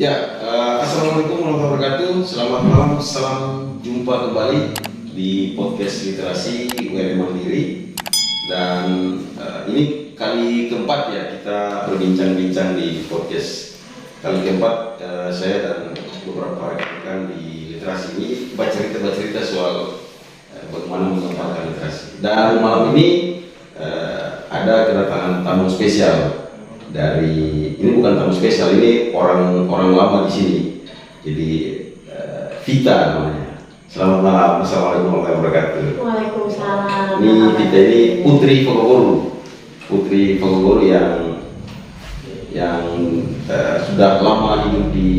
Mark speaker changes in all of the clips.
Speaker 1: Ya, Assalamualaikum warahmatullahi wabarakatuh. Selamat malam, salam jumpa kembali di podcast literasi UMM Mandiri. Dan ini kali keempat ya kita berbincang-bincang di podcast. Kali keempat saya dan beberapa rekan di literasi ini bercerita soal bagaimana mengembangkan literasi. Dan malam ini ada kedatangan tamu spesial. Ini bukan tamu spesial, ini orang lama di sini. Jadi Vita namanya. Selamat malam, assalamualaikum warahmatullahi wabarakatuh.
Speaker 2: Waalaikumsalam.
Speaker 1: Ini Vita ini Putri Fogogoro yang sudah lama hidup di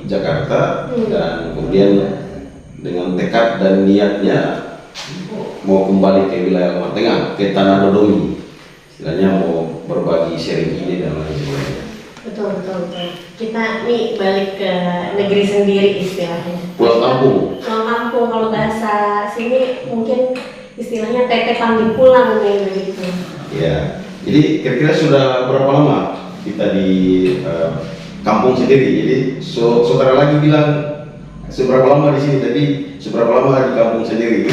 Speaker 1: Jakarta dan kemudian dengan tekad dan niatnya mau kembali ke wilayah Lampung Tengah, ke Tanah Dodomi. Istilahnya mau berbagi sharing ide dan lain sebagainya.
Speaker 2: Betul. Kita nih balik ke negeri sendiri istilahnya.
Speaker 1: Pulang kampung.
Speaker 2: Kalau bahasa sini mungkin istilahnya teteh panggil pulang nih begitu.
Speaker 1: Ya. Jadi kira-kira sudah berapa lama kita di kampung sendiri? Jadi saudara lagi bilang seberapa lama di sini, tapi seberapa lama di kampung sendiri?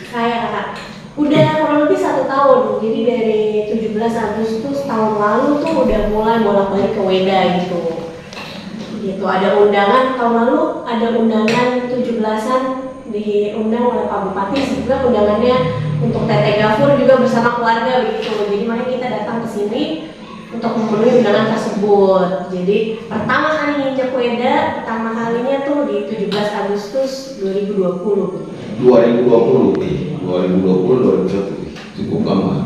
Speaker 2: Saya kakak udah kurang lebih 1 tahun, jadi dari 17 Agustus tahun lalu tuh udah mulai bolak-balik ke Weda gitu. Ada undangan tahun lalu, ada undangan 17-an diundang oleh Pak Bupati, juga undangannya untuk Teteh Gafur juga bersama keluarga begitu. Jadi makanya kita datang ke sini untuk memenuhi undangan tersebut. Jadi pertama kali nginjak Weda, pertama kalinya tuh di 17 Agustus 2020.
Speaker 1: 2021 cukup lama.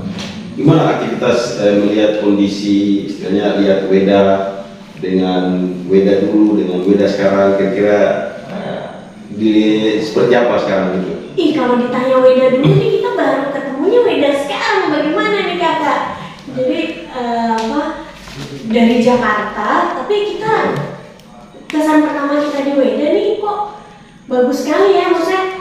Speaker 1: Gimana aktivitas melihat kondisi, istilahnya lihat Weda dengan Weda dulu dengan Weda sekarang, kira-kira seperti apa sekarang gitu?
Speaker 2: Kalau ditanya Weda dulu nih, kita baru ketemunya Weda sekarang, bagaimana nih kakak? Jadi dari Jakarta, tapi kita kesan pertama kita di Weda nih kok bagus sekali ya, maksudnya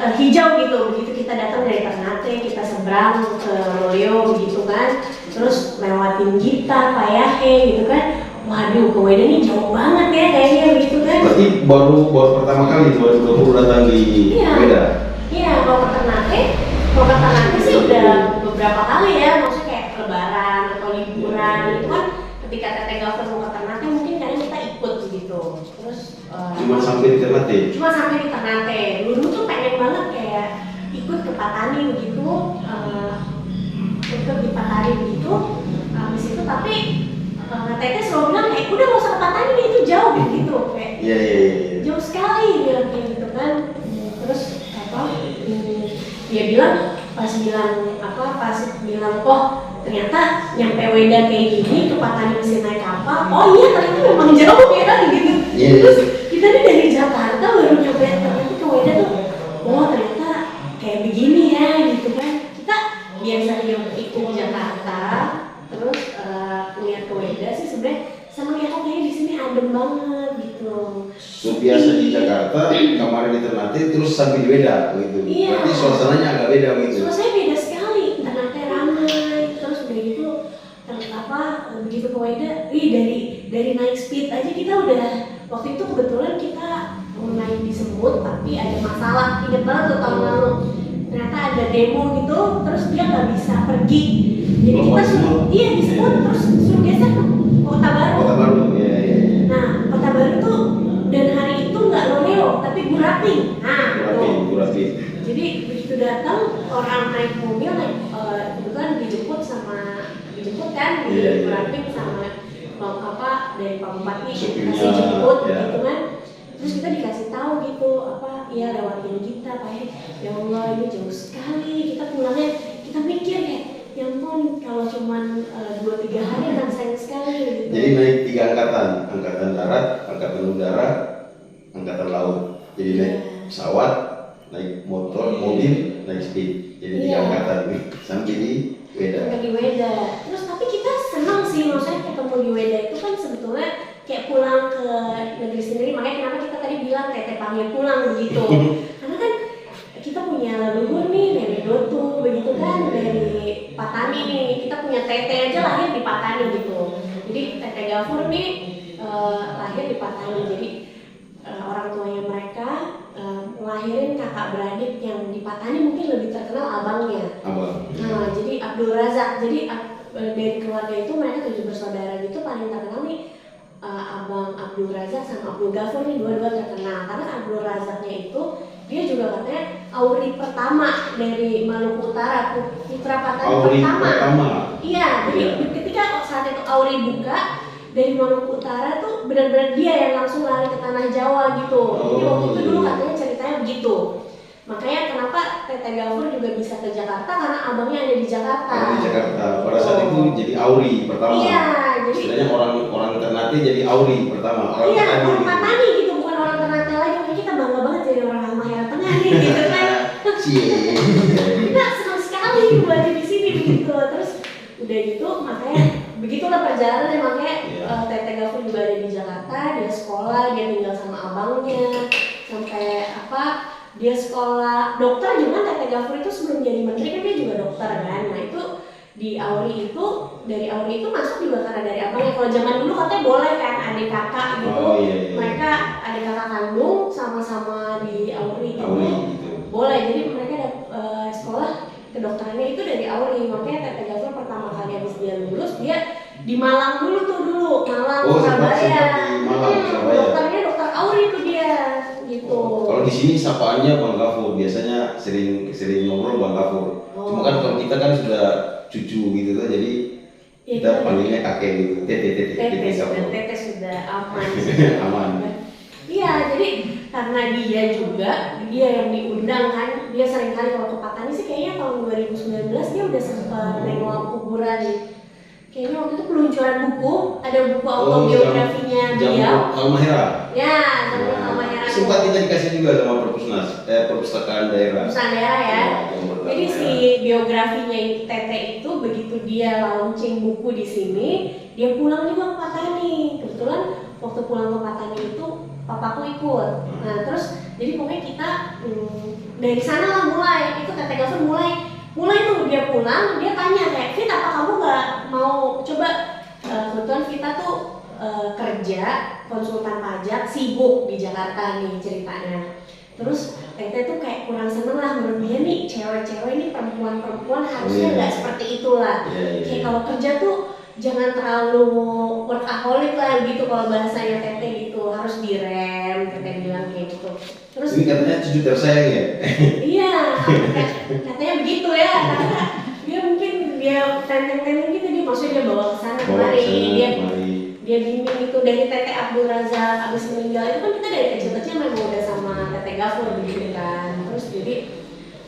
Speaker 2: hijau gitu. Begitu kita datang dari Ternate, kita seberang ke Loleo begitu kan, terus lewatin Gita, Payahe gitu kan. Waduh, ke Weda nih jauh banget ya kayaknya begitu kan.
Speaker 1: Berarti baru pertama kali 2020 datang di Weda?
Speaker 2: Iya, kalau ke Ternate sih udah beberapa kali ya, maksudnya kayak lebaran atau liburan itu kan, ketika Teteh Gafur mau ke Ternate mungkin kadang kita ikut gitu. Terus
Speaker 1: Cuma sampai di Ternate?
Speaker 2: Cuma sampai di Ternate. Dulu tuh pengen banget kayak ikut ke Patani begitu, ikut di Patani begitu. Habis itu tapi Teteh selalu bilang kayak udah gak usah ke Patani, itu jauh gitu. Kayak
Speaker 1: Iya.
Speaker 2: jauh sekali bilang kayak gitu kan. Terus dia bilang pas bilang oh ternyata nyampe Weda kayak gini, ke Patani mesti naik kapal. Oh iya, ternyata memang jauh ya kan gitu.
Speaker 1: Yes.
Speaker 2: Terus kita nih dari Jakarta baru nyampe ternyata ke Weda tuh, oh ternyata kayak begini ya gitu kan. Kita biasanya ikut Jakarta, terus lihat ke Weda sih sebenarnya sama lihat kayaknya di sini adem banget gitu.
Speaker 1: So biasa di Jakarta, kemarin di Ternate, terus sambil di Weda gitu.
Speaker 2: Iya.
Speaker 1: Berarti suasananya agak beda gitu.
Speaker 2: Suasananya beda sekali, Ternate ramai, terus udah gitu begitu ke Weda, dari naik speed aja kita udah, waktu itu kebetulan kita mau naik di Semut tapi ada masalah, inget banget tuh tahun lalu. Ternyata ada demo gitu, terus dia nggak bisa pergi. Jadi kita suruh, di Semut, terus suruh geser ke Kota Baru.
Speaker 1: Iya.
Speaker 2: Nah, Kota Baru tuh, dan hari itu nggak Loleo, tapi Buraping.
Speaker 1: Buraping.
Speaker 2: Jadi begitu datang, orang naik mobil, kebetulan dijemput kan di Buraping sama dari Pak Bupati kasih jemput gitu kan. Terus kita dikasih tahu gitu lewatin kita kayak ya Allah ini jauh sekali, kita pulangnya kita mikir kayak ya ampun kalau cuman 2-3 hari akan sayang sekali gitu.
Speaker 1: Jadi naik 3 angkatan darat, angkatan udara, angkatan laut. Jadi naik pesawat, naik motor, mobil, naik speed. Jadi 3 angkatan sampai di Weda.
Speaker 2: Terus tapi kita senang sih, maksudnya ketemu di Weda itu kan sebetulnya kayak pulang ke negeri sendiri. Makanya kenapa kita tadi bilang Teteh panggil pulang begitu. Karena kan kita punya leluhur nih dari Dotu begitu kan, dari Patani nih. Kita punya Teteh aja lahir di Patani gitu. Jadi Teteh Gafur nih lahir di Patani. Jadi orang tuanya mereka ngelahirin kakak beradik yang di Patani mungkin lebih terkenal abangnya. Nah, jadi Abdul Razak. Jadi dari keluarga itu mereka 7 bersaudara gitu, paling terkenal nih abang Abdul Razak sama Abdul Ghafur nih, dua-dua terkenal. Karena Abdul Razaknya itu dia juga katanya Auri pertama dari Maluku Utara, putra Patani pertama. Iya, jadi ketika saat itu Auri buka dari Maluku Utara tuh benar-benar dia yang langsung lari ke tanah Jawa gitu. Jadi waktu itu dulu katanya ceritanya begitu. Makanya kenapa Tete Ghafur juga bisa ke Jakarta karena abangnya ada di Jakarta.
Speaker 1: Ada di Jakarta. Pada saat itu jadi Auri pertama.
Speaker 2: Iya, jadi
Speaker 1: sebenarnya orang Ternate jadi Auri pertama.
Speaker 2: Iya, orang Patani gitu, bukan orang Ternate lagi. Makanya kita bangga banget jadi orang Halmahera Tengah nih, gitu kan. Kita senang sekali berada di sini begitu. Terus udah gitu, makanya begitulah perjalanan. Makanya Tete Ghafur juga ada di Jakarta. Dia sekolah, dia tinggal sama abangnya sampai dia sekolah dokter juga. Tete Ghafur itu sebelum jadi menteri kan dia juga dokter kan. Nah itu di Auri itu, dari Auri itu masuk juga karena dari abangnya. Kalau zaman dulu katanya boleh kan adik kakak gitu. Mereka adik kakak kandung sama-sama di Auri gitu. Boleh, jadi mereka sekolah kedokterannya itu dari Auri. Makanya Tete Ghafur pertama kali habis dia lulus, dia di Malang dulu, Malang, Surabaya. Dokternya dokter Auri itu dia gitu.
Speaker 1: Kalau di sini sapaannya Bang Ghafur, biasanya sering ngobrol Bang Ghafur. Cuma kan kalau kita kan sudah cucu gitu kan, jadi kita panggilnya kakek gitu.
Speaker 2: Tete sudah aman.
Speaker 1: Aman.
Speaker 2: Iya, jadi karena dia yang diundang kan, dia sering kali kalau ke Patani sih kayaknya tahun 2019 dia udah sempat nengok kuburan. Kayaknya waktu itu peluncuran buku, ada buku autobiografinya beliau.
Speaker 1: Halmahera.
Speaker 2: Ya, sama Halmahera.
Speaker 1: Sempat kita dikasih juga sama perpustakaan daerah.
Speaker 2: Perpustakaan daerah ya. Jadi si biografinya Tete itu begitu dia launching buku di sini, dia pulang juga ke Patani. Kebetulan waktu pulang ke Patani itu papaku ikut. Nah terus jadi pokoknya kita dari sana lah mulai. Itu Tete Ghafur mulai tuh dia pulang, dia tanya kayak, Fit apa kamu nggak mau coba, kebetulan kita tuh kerja konsultan pajak, sibuk di Jakarta nih ceritanya. Terus Tete tuh kayak kurang seneng lah, menurut dia nih cewek-cewek ini perempuan harusnya nggak seperti itulah. Kayak kalau kerja tuh jangan terlalu workaholic lah gitu, kalau bahasanya Tete gitu, harus direm, Tete bilang kayak gitu. Terus
Speaker 1: ini katanya cucu tersayang ya?
Speaker 2: Iya, katanya begitu ya, karena dia mungkin tenteng-tenteng gitu, dia maksudnya dia bawa ke sana kemari, dia bimbing itu. Dari Tete Abdul Razak abis meninggal itu kan kita dari kecil-kecil memang udah sama Tete Ghafur gitu kan. Terus jadi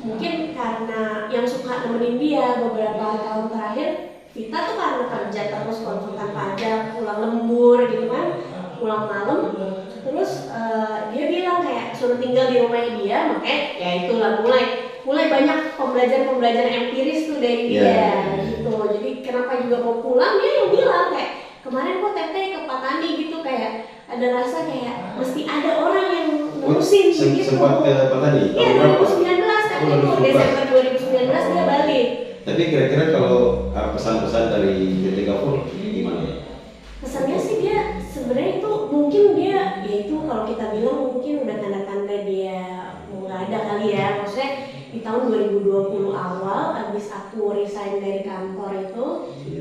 Speaker 2: mungkin karena yang suka nemenin dia beberapa tahun terakhir, kita tuh karena kerja terus konsultan pajak, pulang lembur gitu kan, pulang malam. Terus dia bilang kayak suruh tinggal di rumahnya dia, makanya ya itulah mulai banyak pembelajaran empiris tuh dari dia gitu. Jadi kenapa juga mau pulang, dia yang bilang kayak kemarin kok Tete ke Patani gitu, kayak ada rasa kayak mesti ada orang yang ngurusin gitu.
Speaker 1: Sempat ke Patani?
Speaker 2: Iya 2019 kan itu, Desember 2019 dia balik.
Speaker 1: Tapi kira-kira kalau pesan-pesan dari Tete Ghafur gimana?
Speaker 2: Pesannya sih dia sebenarnya itu mungkin dia yaitu kalau kita bilang mungkin udah tanda-tanda dia mau nggak ada kali ya. Maksudnya di tahun 2020 awal abis aku resign dari kantor itu,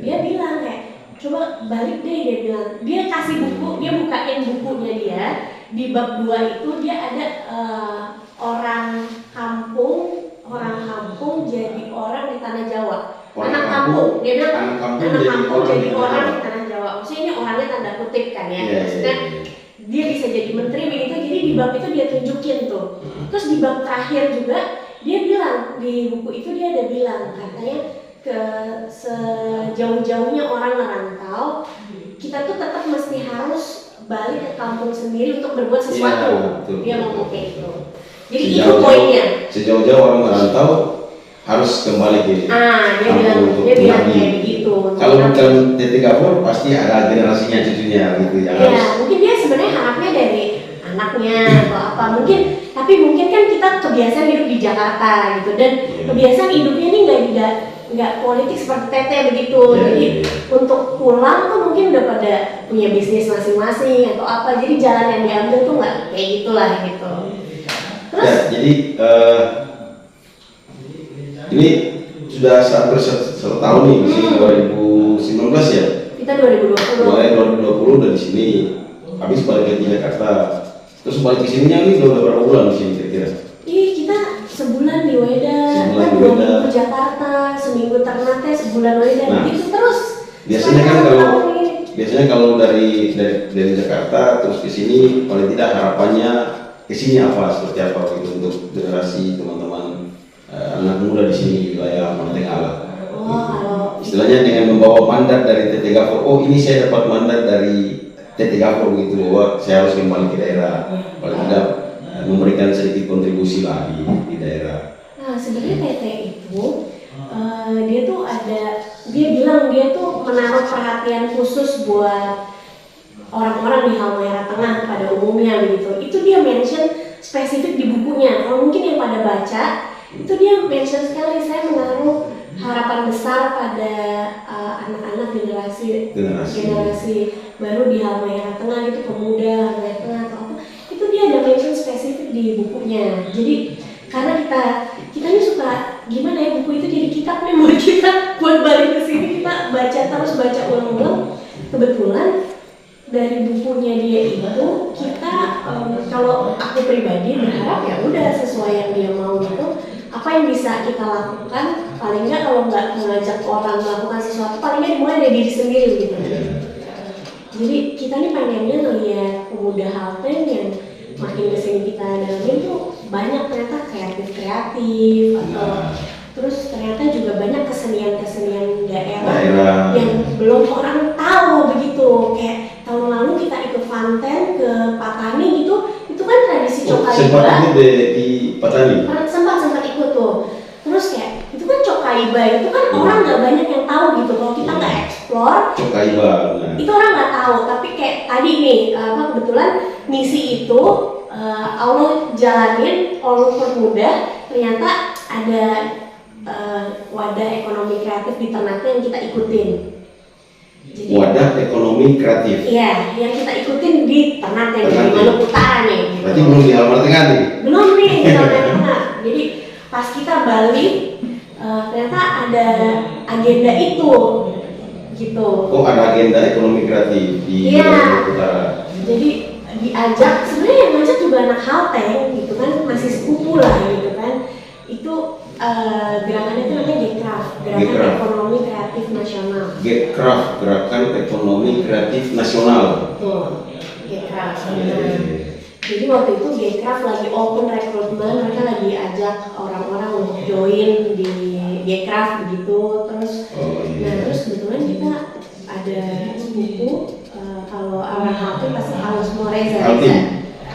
Speaker 2: dia bilang kayak coba balik deh, dia bilang. Dia kasih buku, dia bukain bukunya dia. Di bab 2 itu dia ada orang kampung jadi orang di tanah Jawa. Anak kampung, dia bilang anak kampung jadi orang di tanah Jawa. Maksudnya ini orangnya tanda kutip kan ya. Maksudnya dia bisa jadi menteri begitu. Jadi di bab itu dia tunjukin tuh. Terus di bab terakhir juga dia bilang, di buku itu dia ada bilang katanya ke sejauh-jauhnya orang merantau, kita tuh tetap mesti harus balik ke kampung sendiri untuk berbuat sesuatu. Dia ngomong kayak gitu. Jadi itu poinnya.
Speaker 1: Sejauh-jauh orang merantau harus kembali ke
Speaker 2: dia bilang kayak begitu.
Speaker 1: Kalau bukan Tete Ghafur pasti ada generasinya, cucunya gitu yang harus.
Speaker 2: Mungkin dia sebenarnya harapnya dari anaknya atau apa mungkin, tapi mungkin kan kita kebiasaan hidup di Jakarta gitu, dan kebiasaan hidupnya ini nggak nggak politik seperti Tete begitu.
Speaker 1: Iya,
Speaker 2: Jadi
Speaker 1: iya.
Speaker 2: untuk pulang tuh mungkin udah pada punya bisnis masing-masing atau apa. Jadi jalan yang diambil tuh nggak kayak gitulah gitu. Terus
Speaker 1: Ya, jadi ini sudah hampir satu tahun nih, di sini 2019 ya.
Speaker 2: kita 2020.
Speaker 1: Mulai 2020 udah di sini, habis balik lagi ke Jakarta. Terus balik ke sininya nih udah berapa bulan di sini kira-kira?
Speaker 2: Ih, kita sebulan di Weda,
Speaker 1: Sebulan
Speaker 2: kita
Speaker 1: di
Speaker 2: 2
Speaker 1: Weda.
Speaker 2: minggu Jakarta, seminggu Ternate, sebulan Weda,
Speaker 1: Nah,
Speaker 2: gitu terus.
Speaker 1: Biasanya kan
Speaker 2: Sampai
Speaker 1: kalau
Speaker 2: tahun ini.
Speaker 1: biasanya kalau dari Jakarta terus ke sini paling tidak harapannya ke sini apa seperti apa gitu untuk generasi teman-teman anak muda di sini di wilayah Pantai Ala.
Speaker 2: Oh, kalau
Speaker 1: Istilahnya dengan membawa mandat dari TT Gaffor, oh ini saya dapat mandat dari TT Gaffor gitu bahwa saya harus kembali ke daerah, paling tidak memberikan sedikit kontribusi lah di daerah.
Speaker 2: Nah, sebenarnya Tete itu dia tuh dia bilang dia tuh menaruh perhatian khusus buat orang-orang di Halmahera Tengah pada umumnya begitu. Itu dia mention spesifik di bukunya. Kalau mungkin yang pada baca, itu dia mention sekali saya menaruh harapan besar pada anak-anak generasi baru di Halmahera Tengah, itu pemuda Halmahera Tengah atau apa. Itu dia ada mention spesifik di bukunya. Jadi karena kita ini suka gimana ya, buku itu jadi kitab nih buat kita buat balik ke sini kita baca ulang-ulang. Kebetulan dari bukunya dia itu kita kalau aku pribadi berharap ya udah sesuai yang dia mau gitu, apa yang bisa kita lakukan, paling nggak kalau nggak mengajak orang melakukan sesuatu, paling nggak dimulai dari diri sendiri gitu. Jadi kita nih pengennya ngeliat pemuda Halteng yang makin kesini kita dalamin tuh banyak ternyata kreatif atau terus ternyata juga banyak kesenian daerah yang belum orang tahu begitu. Kayak tahun lalu kita ikut Fanten ke Patani gitu, itu kan tradisi Cokaiba.
Speaker 1: Sempat ikut di Patani?
Speaker 2: Sempat ikut tuh. Terus kayak itu kan Cokaiba, itu kan orang nggak banyak yang tahu gitu. Kalau kita nggak explore
Speaker 1: Cokaiba,
Speaker 2: itu orang nggak tahu. Tapi kayak tadi nih kebetulan misi itu Allah jalanin, Allah permudah, ternyata ada wadah ekonomi kreatif di Ternate yang kita ikutin. Jadi, wadah
Speaker 1: ekonomi kreatif?
Speaker 2: Iya, yang kita ikutin di Ternate, di Maluku Utara nih. Gitu.
Speaker 1: Berarti belum di Halmahera Tengah nih?
Speaker 2: Belum nih, di Halmahera Tengah. Jadi pas kita balik, ternyata ada agenda itu, gitu.
Speaker 1: Oh, ada agenda ekonomi kreatif di Maluku Utara. Jadi
Speaker 2: diajak, sebenarnya yang ngajak juga anak Halteng gitu kan, masih sepupu lah gitu kan. Itu gerakannya itu namanya Gekraf, Gerakan Ekonomi Kreatif Nasional.
Speaker 1: Gekraf, Gerakan Ekonomi Kreatif Nasional.
Speaker 2: Betul, Gekraf. Jadi waktu itu Gekraf lagi open recruitment, mereka lagi ajak orang-orang untuk join di Gekraf begitu. Terus, nah terus kebetulan kita ada buku. Kalau orang Halteng pasti tahu semua Reza.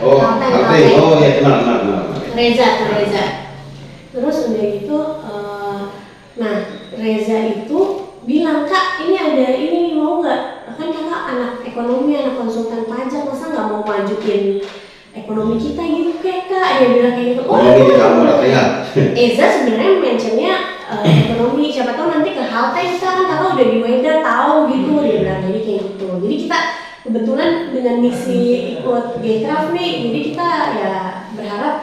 Speaker 1: Oh, Halteng. Oh ya, kenal.
Speaker 2: Reza. Terus udah gitu, nah Reza itu bilang, Kak ini ada ini mau nggak? Kan kakak anak ekonomi, anak konsultan pajak, masa nggak mau majuin ekonomi kita gitu kayak Kak? Dia bilang kayak gitu. Oh
Speaker 1: ini kamu ya?
Speaker 2: Eza sebenarnya mentionnya ekonomi, siapa tahu nanti ke Halteng kita kan kakak udah di Weda tahu gitu. Dia bilang jadi kayak gitu. Jadi kita kebetulan dengan misi ikut Gekraf nih, jadi kita ya berharap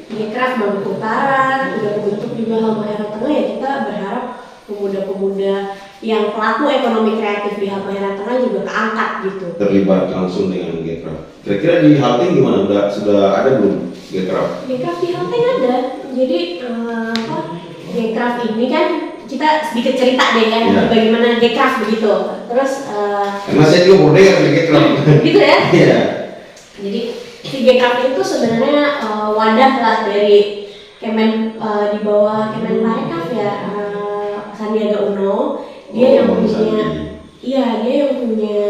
Speaker 2: Gekraf Maluku Utara udah kebentuk juga Halmahera Tengah, ya kita berharap pemuda-pemuda yang pelaku ekonomi kreatif di Halmahera Tengah juga keangkat gitu.
Speaker 1: Terlibat langsung dengan Gekraf. Kira-kira di Halteng gimana? Sudah ada belum Gekraf?
Speaker 2: Gekraf di Halteng ada. Jadi Gekraf ini kan kita sedikit cerita deh kan bagaimana Gekraf begitu. Terus
Speaker 1: karena saya juga berdaya dengan Gekraf.
Speaker 2: Gitu ya?
Speaker 1: Iya.
Speaker 2: Jadi si Gekraf itu sebenarnya wadah lah dari di bawah Kemenparekraf ya, Sandiaga Uno. Dia yang punya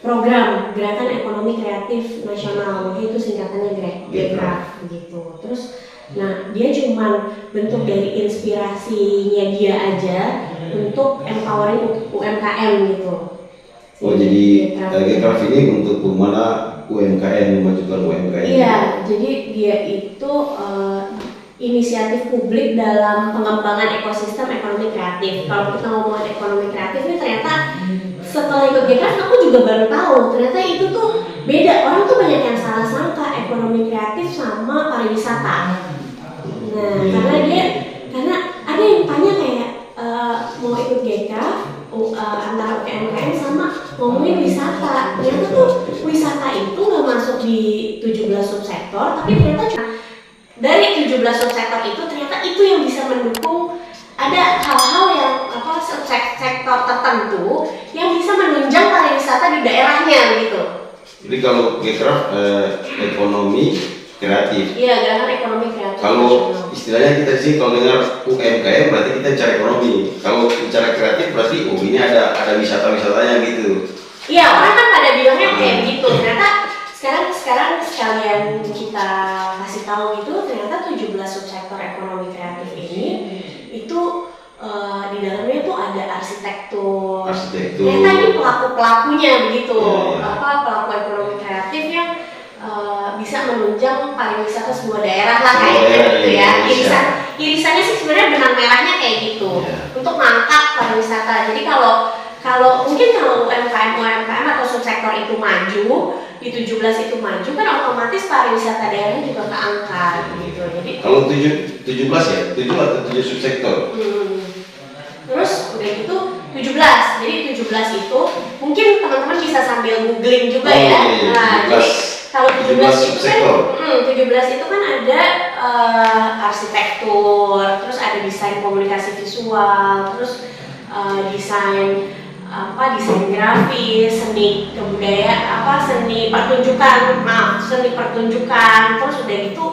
Speaker 2: program Gerakan Ekonomi Kreatif Nasional, makanya itu singkatannya Gekraf begitu. Terus nah dia cuman bentuk dari inspirasinya dia aja untuk empowering UMKM gitu.
Speaker 1: Oh jadi Gekraf ini untuk bagaimana UMKM, memajukan UMKM.
Speaker 2: Iya, jadi dia itu inisiatif publik dalam pengembangan ekosistem ekonomi kreatif. Kalau kita ngomongin ekonomi kreatif ini ternyata setelah ikut Gcraft aku juga baru tahu ternyata itu tuh beda. Orang tuh banyak yang salah sangka ekonomi kreatif sama pariwisata. Nah, karena ada yang tanya kayak mau ikut Gcraft antara UMKM sama ngomongin wisata. Ternyata tuh wisata itu nggak masuk di 17 subsektor, tapi ternyata cuma dari 17 subsektor itu ternyata itu yang bisa mendukung ada hal-hal yang subsektor tertentu yang bisa menunjang pariwisata di daerahnya gitu.
Speaker 1: Jadi kalau Gcraft ekonomi kreatif.
Speaker 2: Iya, gerakan ekonomi kreatif.
Speaker 1: Kalau istilahnya kita sih kalau dengar UMKM berarti kita bicara ekonomi. Kalau bicara kreatif berarti ini ada wisata-wisatanya gitu.
Speaker 2: Iya, orang kan pada bilangnya kayak gitu. Ternyata sekarang sekalian kita kasih tahu itu ternyata 17 subsektor ekonomi kreatif ini itu di dalamnya tuh ada arsitektur. Ternyata ini pelaku-pelakunya begitu. Pelaku ekonomi kreatif yang bisa menunjang pariwisata sebuah daerah lah kayaknya gitu ya. Irisannya sih sebenarnya benang merahnya kayak gitu. Untuk mengangkat pariwisata. Jadi kalau UMKM atau subsektor itu maju, di 17 itu maju kan otomatis pariwisata daerahnya juga keangkat gitu. Jadi
Speaker 1: kalau 17 ya, 7 atau 7 subsektor.
Speaker 2: Terus udah gitu 17. Jadi 17 itu mungkin teman-teman bisa sambil googling juga ya. Nah, jadi kalau 17 itu kan 17 itu kan ada arsitektur, terus ada desain komunikasi visual, terus desain grafis, seni kebudayaan, seni pertunjukan, terus udah gitu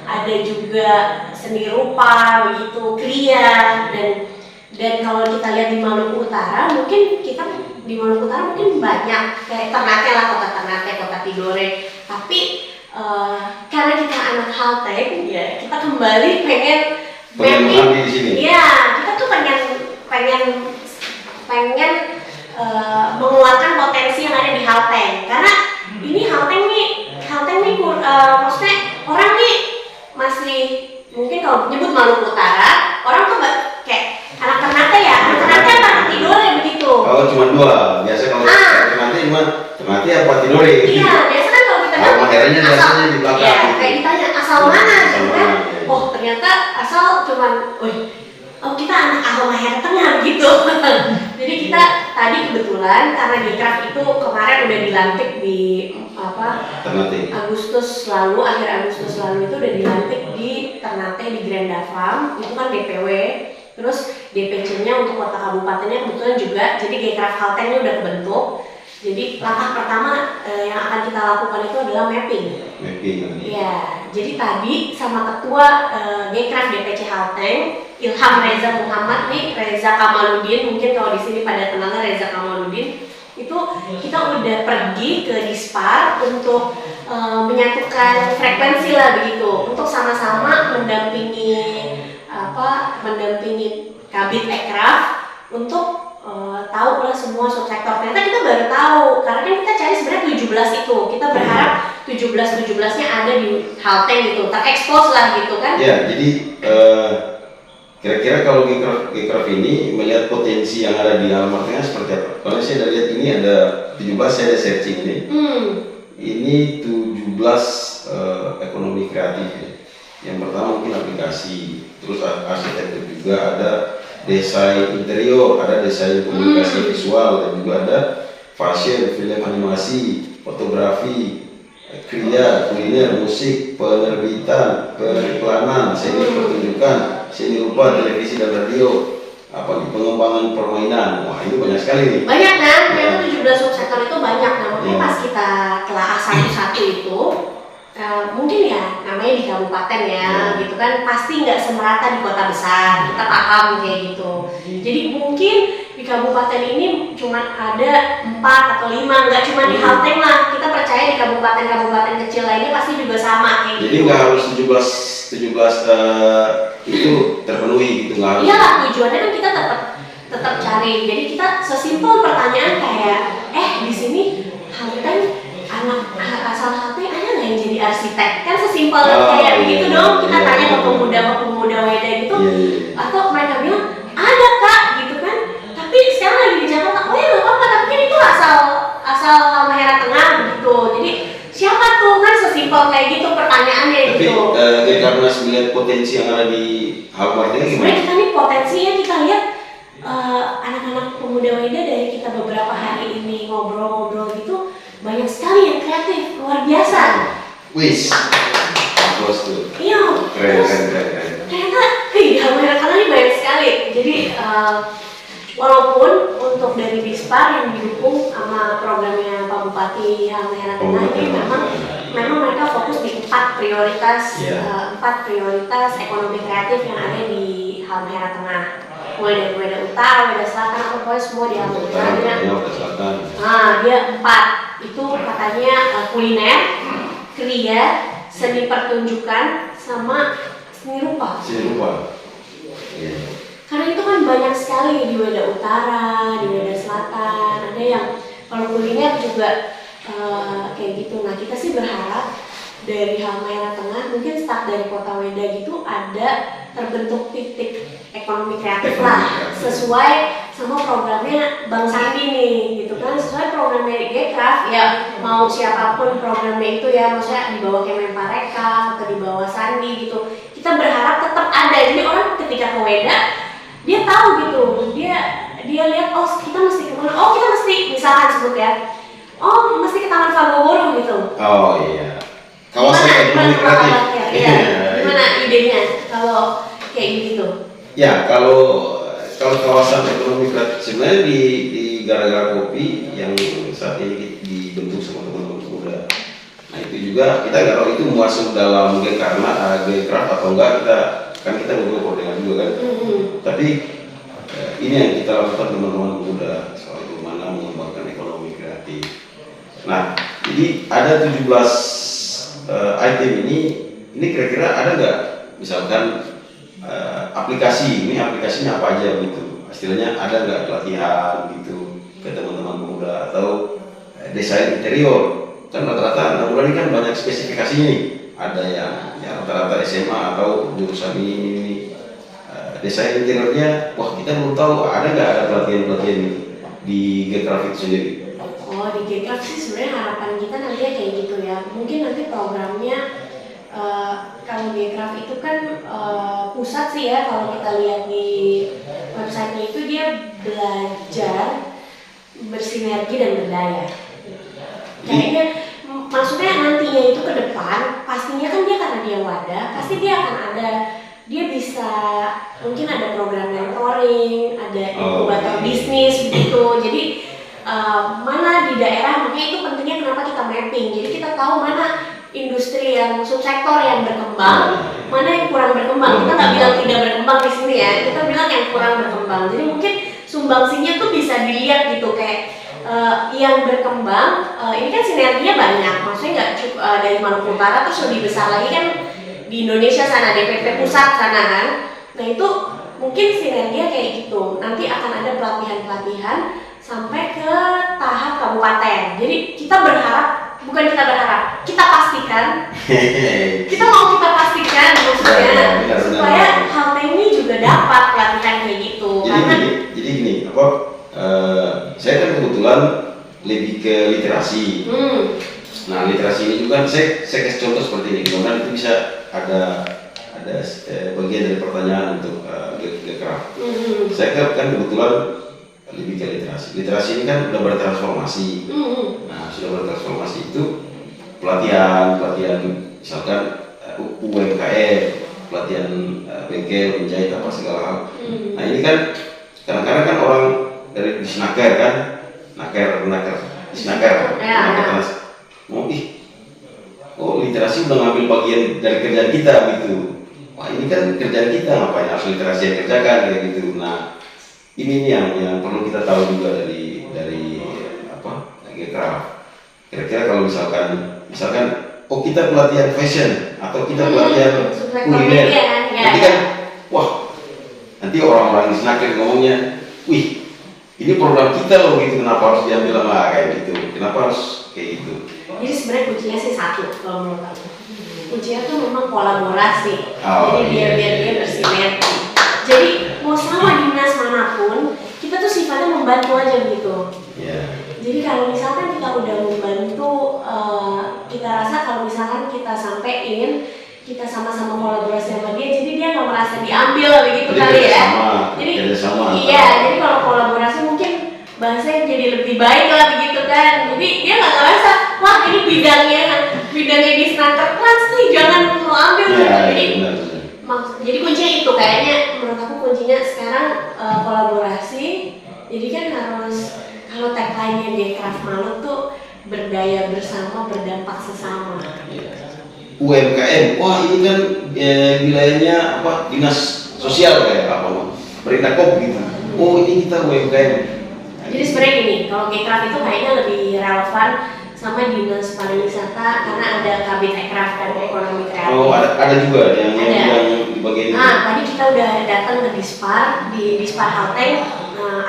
Speaker 2: ada juga seni rupa begitu, kriya, dan kalau kita lihat di Maluku Utara mungkin banyak kayak Ternate lah, kota Ternate, kota Tidore, tapi karena kita anak Halteng ya kita kembali pengen
Speaker 1: mapping di sini.
Speaker 2: Iya, kita tuh pengen mengeluarkan potensi yang ada di Halteng, karena ini Halteng nih maksudnya orang nih masih mungkin kalau nyebut Maluku Utara orang tuh kayak anak Ternate apa Tidore begitu.
Speaker 1: Kalau cuma dua, biasa kalau Ternate cuma Ternate apa Tidore.
Speaker 2: Iya, biasa kan kalau kita
Speaker 1: mahernya biasanya di belakang.
Speaker 2: Iya, kayak ditanya asal mana kan? Oh ternyata asal cuman, kita anak Halmahera Tengah gitu. Jadi kita tadi kebetulan karena Gcraft itu kemarin udah dilantik di
Speaker 1: Ternate.
Speaker 2: akhir Agustus lalu itu udah dilantik di Ternate di Granda Farm, itu kan DPW. Terus DPC-nya untuk kota kabupatennya kebetulan juga, jadi Gcraft Halteng ini udah kebentuk. Jadi langkah pertama yang akan kita lakukan itu adalah mapping. Iya, jadi tadi sama ketua Gcraft DPC Halteng, Ilham Reza Muhammad nih, Reza Kamaludin, mungkin kalau di sini pada kenalnya Reza Kamaludin, itu kita udah pergi ke Dispar untuk menyatukan frekuensi lah begitu, untuk sama-sama mendampingi Kabid Gcraft untuk tahu lah semua subsektor. Ternyata kita baru tahu, karena kan kita cari sebenarnya 17 itu, kita berharap 17-nya ada di Halteng gitu, terekspos lah gitu kan.
Speaker 1: Ya, jadi kira-kira kalau Gcraft ini melihat potensi yang ada di Alamat Tengah seperti apa? Kalau saya udah lihat ini ada 17, saya ada searching nih. Ini 17 ekonomi kreatif ya. Yang pertama mungkin aplikasi, terus arsitektur juga, ada desain interior, ada desain komunikasi visual, dan juga ada fashion, film animasi, fotografi, kriya, kuliner, musik, penerbitan, periklanan, seni pertunjukan, seni rupa, televisi dan radio, pengembangan permainan. Wah, itu banyak sekali nih.
Speaker 2: Banyak kan? Memang 17 subsektor itu banyak. Nah, makanya pas kita telah satu-satu itu mungkin ya namanya di kabupaten ya gitu kan, pasti nggak semerata di kota besar, kita paham kayak gitu. Jadi mungkin di kabupaten ini cuma ada 4 atau 5, nggak cuma di Halteng lah, kita percaya di kabupaten-kabupaten kecil lainnya pasti juga sama kayak gitu.
Speaker 1: Jadi nggak harus 17 itu terpenuhi gitu, nggak harus.
Speaker 2: Iya lah, tujuannya kan kita tetap cari. Jadi kita sesimpel pertanyaan kayak di sini Halteng anak asal Halteng ada nggak yang jadi arsitek, kan sesimpel kayak begitu dong. Kita tanya ke pemuda pemuda-pemuda Weda gitu,
Speaker 1: Iya.
Speaker 2: atau mereka bilang ada Kak gitu kan, tapi sekarang lagi di Jakarta. Oh ya nggak apa-apa, tapi kan itu asal Halmahera Tengah gitu. Jadi siapa tuh, kan sesimpel kayak gitu pertanyaannya
Speaker 1: Tapi
Speaker 2: gitu.
Speaker 1: karena melihat potensi yang ada di Halmahera Tengah
Speaker 2: Sebenarnya
Speaker 1: gimana?
Speaker 2: kita nih potensinya kita lihat anak-anak pemuda Weda dari kita beberapa hari ini ngobrol-ngobrol gitu, banyak sekali yang kreatif, luar biasa.
Speaker 1: Wis, bos tuh.
Speaker 2: Iya,
Speaker 1: Keren.
Speaker 2: ternyata di Halmahera Tengah ini banyak sekali. Jadi walaupun untuk dari Bispar yang didukung sama programnya Pak Bupati Halmahera Tengah ini memang mereka fokus di 4 prioritas ekonomi kreatif yang ada di Halmahera Tengah. Mulai dari Weda Utara, Weda Selatan, atau pokoknya semua di Halmahera Tengah. Nah, dia 4 itu katanya kuliner, kriya, seni pertunjukan, sama seni rupa.
Speaker 1: Iya.
Speaker 2: Karena itu kan banyak sekali di Weda Utara, di Weda Selatan, ada yang kalau kuliner juga kayak gitu. Nah, kita sih berharap dari Halmahera Tengah, mungkin start dari kota Weda gitu, ada terbentuk titik ekonomi kreatif lah, sesuai sama programnya Bang Sandi nih, gitu kan, sesuai programnya Gcraft ya, mau siapapun programnya itu ya, maksudnya di bawah Kemenparekraf atau di bawah Sandi gitu, kita berharap tetap ada. Jadi orang ketika ke Weda, dia tahu gitu, dia lihat, oh kita mesti kemana, oh kita mesti misalkan sebut ya, oh mesti ke Taman Fagoboro gitu.
Speaker 1: Oh iya. Kawasan ekonomi kreatif.
Speaker 2: Gimana idenya kalau kayak gitu?
Speaker 1: Ya, kalau kawasan ekonomi kreatif sebenarnya di gara-gara kopi yang saat ini dibentuk sama teman-teman muda. Nah itu juga kita nggak tahu itu masuk dalam Gcraft atau enggak, kita ngobrol dengan juga kan. Tapi ini yang kita lakukan teman-teman muda soal bagaimana mengembangkan ekonomi kreatif. Nah, jadi ada 17 item ini kira-kira ada nggak misalkan aplikasi, ini aplikasinya apa aja gitu, istilahnya ada nggak pelatihan gitu ke teman-teman pemuda, atau desain interior, kan rata-rata anak muda ini kan banyak spesifikasinya nih, ada yang rata-rata SMA atau jurusan ini desain interiornya, wah kita belum tahu ada nggak ada pelatihan-pelatihan gitu di Gcraft itu sendiri.
Speaker 2: Oh, di Gcraft sih sebenarnya harapan kita nantinya kayak gitu ya. Mungkin nanti programnya kalau Gcraft itu kan pusat sih ya, kalau kita lihat di websitenya itu dia belajar bersinergi dan berdaya. Kayaknya maksudnya nantinya itu ke depan pastinya kan dia, karena dia wadah, pasti dia akan ada, dia bisa mungkin ada program mentoring, ada inkubator bisnis begitu. Jadi mana di daerah, makanya itu pentingnya kenapa kita mapping. Jadi kita tahu mana industri yang subsektor yang berkembang, mana yang kurang berkembang. Kita nggak bilang tidak berkembang di sini ya, kita bilang yang kurang berkembang. Jadi mungkin sumbangsinya tuh bisa dilihat gitu, kayak yang berkembang ini kan sinerginya banyak. Maksudnya nggak cukup dari Maluku Utara terus lebih besar lagi kan di Indonesia sana, DPP pusat sana kan. Nah itu mungkin sinerginya kayak gitu. Nanti akan ada pelatihan-pelatihan sampai ke tahap kabupaten. Jadi kita pastikan, kita pastikan maksudnya supaya halte ini juga dapat pelatihan kayak gitu.
Speaker 1: Jadi gini, saya kan kebetulan lebih ke literasi. Nah literasi ini juga kan saya kasih contoh seperti ini. Kemudian itu bisa ada bagian dari pertanyaan untuk Gcraft. Saya kan kebetulan lebih ke literasi. Literasi ini kan sudah bertransformasi. Nah, sudah bertransformasi itu pelatihan misalkan UMKM, pelatihan bengkel, menjahit apa segala hal. Nah, ini kan kadang-kadang kan orang dari disnaker kan, disnaker. Literasi udah ngambil bagian dari kerjaan kita gitu. Wah, ini kan kerjaan kita, ngapain harus literasi yang kerjakan kayak gitu. Nah, ini yang perlu kita tahu juga dari Gcraft. Kira-kira kalau misalkan kita pelatihan fashion atau kita pelatihan kuliner, nanti kan nanti orang-orang di sana ngomongnya, wih ini program kita loh gitu, kenapa harus diambil sama kayak gitu, kenapa harus kayak gitu.
Speaker 2: Jadi sebenarnya kuncinya sih satu kalau menurut aku. Kuncinya tuh memang kolaborasi.
Speaker 1: Oh,
Speaker 2: Jadi
Speaker 1: iya,
Speaker 2: biar dia bersinergi. Jadi mau sama dinas manapun, kita tuh sifatnya membantu aja gitu.
Speaker 1: Iya.
Speaker 2: Jadi kalau misalkan kita udah membantu, kita rasa kalau misalkan kita sampein, kita sama-sama kolaborasi sama dia, jadi dia nggak merasa diambil begitu
Speaker 1: Jadi
Speaker 2: kali ya.
Speaker 1: kerjasama.
Speaker 2: Iya, jadi kalau kolaborasi mungkin bahasanya jadi lebih baik lah begitu kan. Jadi dia nggak ngerasa, wah ini bidangnya di Snantertrans nih, jangan lo ambil gitu.
Speaker 1: Iya,
Speaker 2: Jadi
Speaker 1: benar.
Speaker 2: jadi kuncinya itu kayaknya menurut aku kuncinya sekarang kolaborasi. Jadi kan harus, kalau tagline-nya di Craft Malut tuh berdaya bersama, berdampak sesama.
Speaker 1: UMKM, wah ini kan wilayahnya apa, dinas sosial kayak apa mah, perintah kop gitu. Oh ini kita UMKM.
Speaker 2: Jadi sebenarnya gini, kalau G-Craft itu kayaknya lebih relevan sama dinas pariwisata karena ada Kabit Ekraf dan ekonomi kreatif.
Speaker 1: Oh ada juga yang di bagian itu.
Speaker 2: Nah tadi kita udah datang ke Dispar, di Dispar Halteng,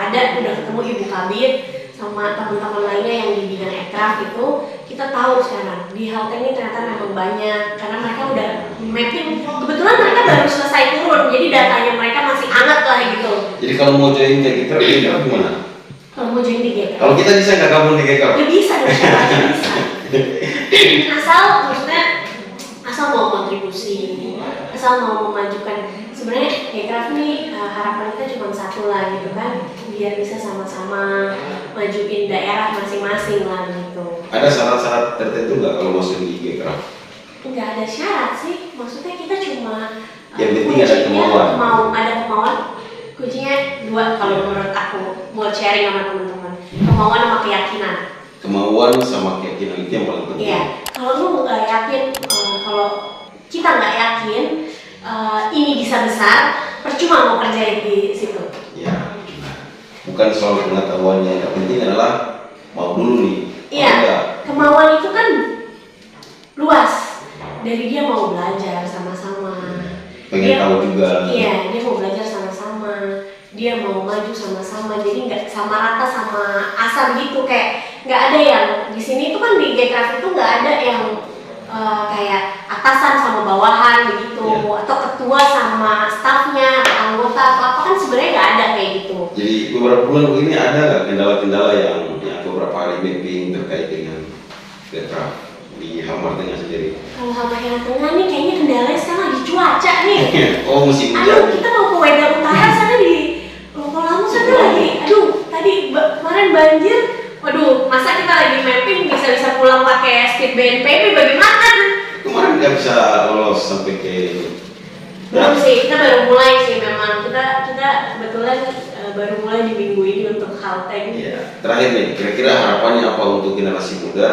Speaker 2: udah ketemu Ibu Kabit sama teman-teman lainnya yang di bidang Ekraf itu. Kita tahu sekarang di Halteng ini ternyata memang banyak karena mereka udah mapping. Kebetulan mereka baru selesai turun, jadi datanya mereka masih hangat lah gitu.
Speaker 1: Jadi kalau mau join G-Craft gimana?
Speaker 2: Kalau mau join di G-Craft,
Speaker 1: Kalau kita bisa nggak gabung di G-Craft?
Speaker 2: ya bisa dong, siapa aja bisa. Asal mau kontribusi, asal mau memajukan. Sebenarnya G-Craft nih harapan kita cuma satu lah gitu kan, biar bisa sama-sama majuin daerah masing-masing lah gitu.
Speaker 1: Ada syarat-syarat tertentu nggak kalau masuk di G-Craft?
Speaker 2: Nggak ada syarat sih, maksudnya kita cuma
Speaker 1: yang penting ada kemauan.
Speaker 2: Ada kemauan. Kuncinya dua kalau menurut aku buat sharing sama teman-teman, kemauan sama keyakinan.
Speaker 1: Kemauan sama keyakinan itu yang paling penting.
Speaker 2: Iya, kalau lu nggak yakin, kalau kita nggak yakin ini bisa besar, percuma mau kerjain di situ.
Speaker 1: Ya, bukan soal pengetahuannya, yang penting adalah mau dulu nih.
Speaker 2: Iya, kemauan itu kan luas. Dari dia mau belajar sama-sama.
Speaker 1: Pengen tahu juga.
Speaker 2: Iya, dia mau belajar sama-sama. Dia mau maju sama-sama. Jadi nggak sama rata sama asal gitu, kayak nggak ada yang di sini tuh kan di G-Craft itu nggak ada yang kayak atasan sama bawahan begitu, atau ketua sama stafnya, anggota atau apa, kan sebenarnya nggak ada kayak gitu.
Speaker 1: Jadi beberapa bulan begini ada nggak kendala-kendala yang beberapa hari mapping terkait dengan G-Craft di Hamar Tengah sendiri?
Speaker 2: Kalau Hamar Tengah nih kayaknya kendalanya sekarang lagi cuaca nih.
Speaker 1: Oh musim hujan.
Speaker 2: Aduh, kita mau ke Weda Utara sana di Loko Lamu sana lagi. Aduh, tadi kemarin banjir. Waduh, masa kita lagi mapping bisa pulang pakai speed BNPB, bagaimana?
Speaker 1: Kemarin nggak bisa lolos sampai ke
Speaker 2: Belum sih, kita baru mulai sih memang. Kita kebetulan baru mulai di minggu ini untuk Halteng.
Speaker 1: Iya. Terakhir nih, kira-kira harapannya apa untuk generasi muda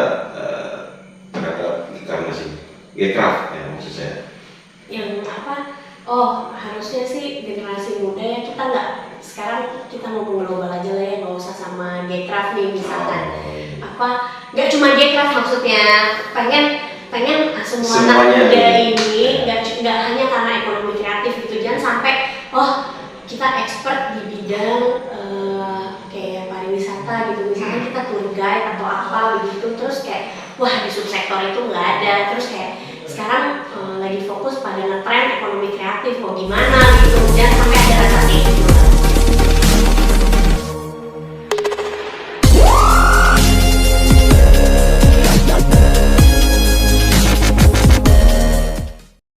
Speaker 1: terhadap inkarnasi G-Craft ya maksud saya?
Speaker 2: Yang apa? Oh, harusnya sih generasi muda ya, kita nggak, sekarang kita mau global aja lah ya, nggak usah sama G-Craft nih misalkan. Apa, nggak cuma G-Craft maksudnya, pengen semua anak muda ini nggak hanya karena ekonomi kreatif gitu, jangan sampai kita expert di bidang kayak pariwisata gitu, misalnya kita tour guide atau apa begitu, terus kayak di subsektor itu nggak ada, terus kayak sekarang lagi fokus pada ngetrend ekonomi kreatif, mau gimana